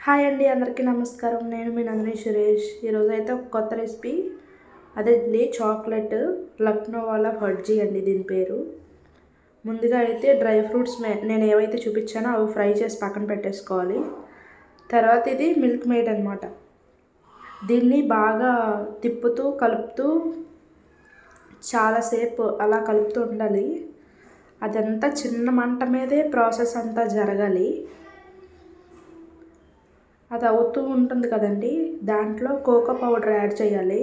Hi అండి, అందరికీ నమస్కారం. నేను మీ నందిని సురేష్. ఈరోజు అయితే ఒక కొత్త రెసిపీ, అదే చాక్లెట్ లక్నో వాళ్ళ ఫడ్జీ అండి దీని పేరు. ముందుగా అయితే డ్రై ఫ్రూట్స్ నేను ఏవైతే చూపించానో అవి ఫ్రై చేసి పక్కన పెట్టేసుకోవాలి. తర్వాత ఇది మిల్క్ మేడ్ అనమాట. దీన్ని బాగా తిప్పుతూ కలుపుతూ చాలాసేపు అలా కలుపుతూ ఉండాలి. అదంతా చిన్న మంట మీదే ప్రాసెస్ అంతా జరగాలి. అది అవుతూ ఉంటుంది కదండి, దాంట్లో కోకో పౌడర్ యాడ్ చేయాలి.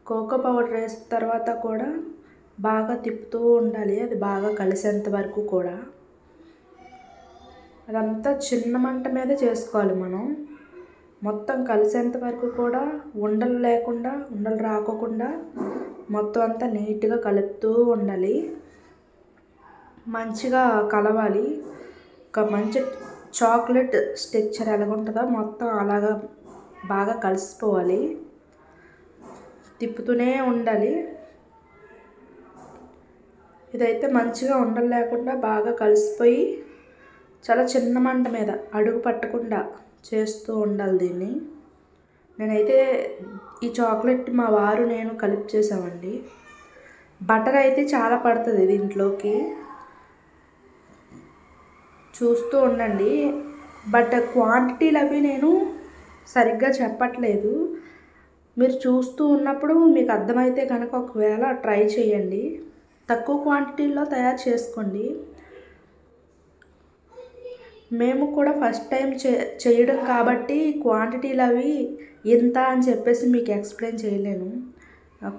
కోకో పౌడర్ వేసిన తర్వాత కూడా బాగా తిప్పుతూ ఉండాలి, అది బాగా కలిసేంత వరకు కూడా. అదంతా చిన్న మంట మీదే చేసుకోవాలి మనం. మొత్తం కలిసేంత వరకు కూడా ఉండలు లేకుండా, ఉండలు రాకోకుండా మొత్తం అంతా నీట్గా కలుపుతూ ఉండాలి. మంచిగా కలవాలి. ఒక మంచి చాక్లెట్ స్టెక్చర్ ఎలాగుంటుందో మొత్తం అలాగా బాగా కలిసిపోవాలి. తిప్పుతూనే ఉండాలి. ఇదైతే మంచిగా ఉండలు లేకుండా బాగా కలిసిపోయి చాలా చిన్న మంట మీద అడుగు పట్టకుండా చేస్తూ ఉండాలి దీన్ని. నేనైతే ఈ చాక్లెట్ మా వారు నేను కలిపి చేసామండి. బటర్ అయితే చాలా పడుతుంది దీంట్లోకి, చూస్తూ ఉండండి. బట్ క్వాంటిటీలు అవి నేను సరిగ్గా చెప్పట్లేదు. మీరు చూస్తూ ఉన్నప్పుడు మీకు అర్థమైతే కనుక ఒకవేళ ట్రై చేయండి. తక్కువ క్వాంటిటీలో తయారు చేసుకోండి. మేము కూడా ఫస్ట్ టైం చేయడం కాబట్టి క్వాంటిటీలు అవి ఎంత అని చెప్పేసి మీకు ఎక్స్ప్లెయిన్ చేయలేను.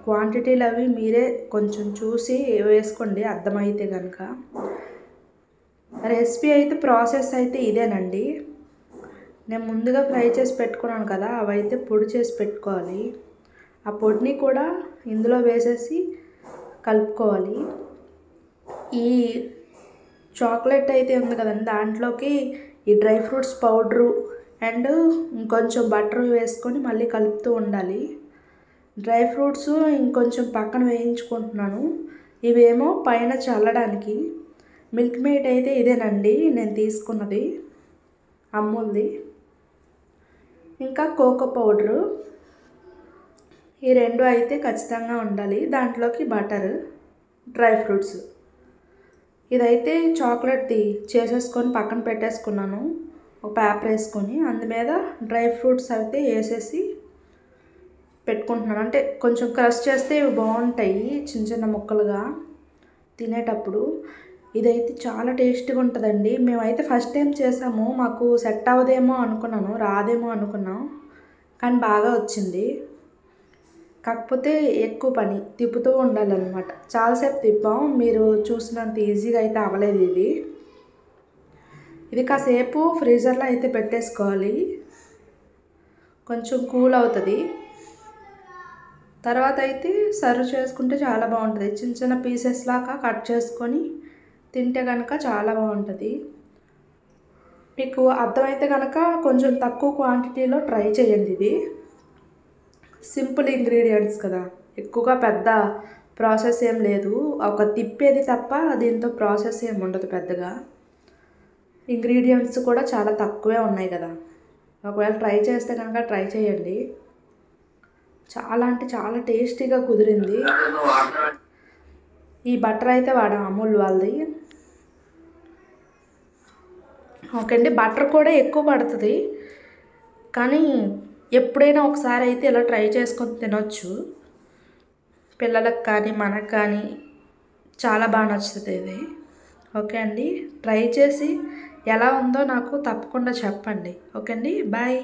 క్వాంటిటీలు అవి మీరే కొంచెం చూసి వేసుకోండి అర్థమైతే కనుక. రెసిపీ అయితే ప్రాసెస్ అయితే ఇదేనండి. నేను ముందుగా ఫ్రై చేసి పెట్టుకున్నాను కదా, అవైతే పొడి చేసి పెట్టుకోవాలి. ఆ పొడిని కూడా ఇందులో వేసేసి కలుపుకోవాలి. ఈ చాక్లెట్ అయితే ఉంది కదండి, దాంట్లోకి ఈ డ్రై ఫ్రూట్స్ పౌడరు అండ్ ఇంకొంచెం బటర్ వేసుకొని మళ్ళీ కలుపుతూ ఉండాలి. డ్రై ఫ్రూట్స్ ఇంకొంచెం పక్కన వేయించుకుంటున్నాను, ఇవేమో పైన చల్లడానికి. మిల్క్ మేడ్ అయితే ఇదేనండి నేను తీసుకున్నది, అమూల్ది. ఇంకా కోకో పౌడరు, ఈ రెండు అయితే ఖచ్చితంగా ఉండాలి. దాంట్లోకి బటర్, డ్రై ఫ్రూట్స్. ఇదైతే చాక్లెట్ది చేసేసుకొని పక్కన పెట్టేసుకున్నాను. ఒక పేపర్ వేసుకొని అందు మీద డ్రై ఫ్రూట్స్ అయితే వేసేసి పెట్టుకుంటున్నాను. అంటే కొంచెం క్రష్ చేస్తే ఇవి బాగుంటాయి చిన్న చిన్న ముక్కలుగా తినేటప్పుడు. ఇదైతే చాలా టేస్టీగా ఉంటుందండి. మేమైతే ఫస్ట్ టైం చేసాము, మాకు సెట్ అవ్వదేమో అనుకున్నాను, రాదేమో అనుకున్నాం, కానీ బాగా వచ్చింది. కాకపోతే ఎక్కువ పని తిప్పుతూ ఉండాలన్నమాట. చాలాసేపు తిప్పాం, మీరు చూసినంత ఈజీగా అయితే అవ్వలేదు. ఇది కాసేపు ఫ్రీజర్లో అయితే పెట్టేసుకోవాలి, కొంచెం కూల్ అవుతుంది. తర్వాత అయితే సర్వ్ చేసుకుంటే చాలా బాగుంటుంది. చిన్న చిన్న పీసెస్ లాగా కట్ చేసుకొని తింటే కనుక చాలా బాగుంటుంది. మీకు అర్థమైతే కనుక కొంచెం తక్కువ క్వాంటిటీలో ట్రై చేయండి. ఇది సింపుల్ ఇంగ్రీడియంట్స్ కదా, ఎక్కువగా పెద్ద ప్రాసెస్ ఏం లేదు. ఒక తిప్పేది తప్ప దీంతో ప్రాసెస్ ఏమి ఉండదు పెద్దగా. ఇంగ్రీడియంట్స్ కూడా చాలా తక్కువే ఉన్నాయి కదా. ఒకవేళ ట్రై చేస్తే కనుక ట్రై చేయండి. చాలా అంటే చాలా టేస్టీగా కుదిరింది. ఈ బటర్ అయితే వాడాం అమూల్ వాళ్ళది. ఓకే అండి, బటర్ కూడా ఎక్కువ పడుతుంది, కానీ ఎప్పుడైనా ఒకసారి అయితే ఇలా ట్రై చేసుకొని తినొచ్చు. పిల్లలకు కానీ మనకు కానీ చాలా బాగా నచ్చుతుంది ఇది. ఓకే అండి, ట్రై చేసి ఎలా ఉందో నాకు తప్పకుండా చెప్పండి. ఓకే అండి, బాయ్.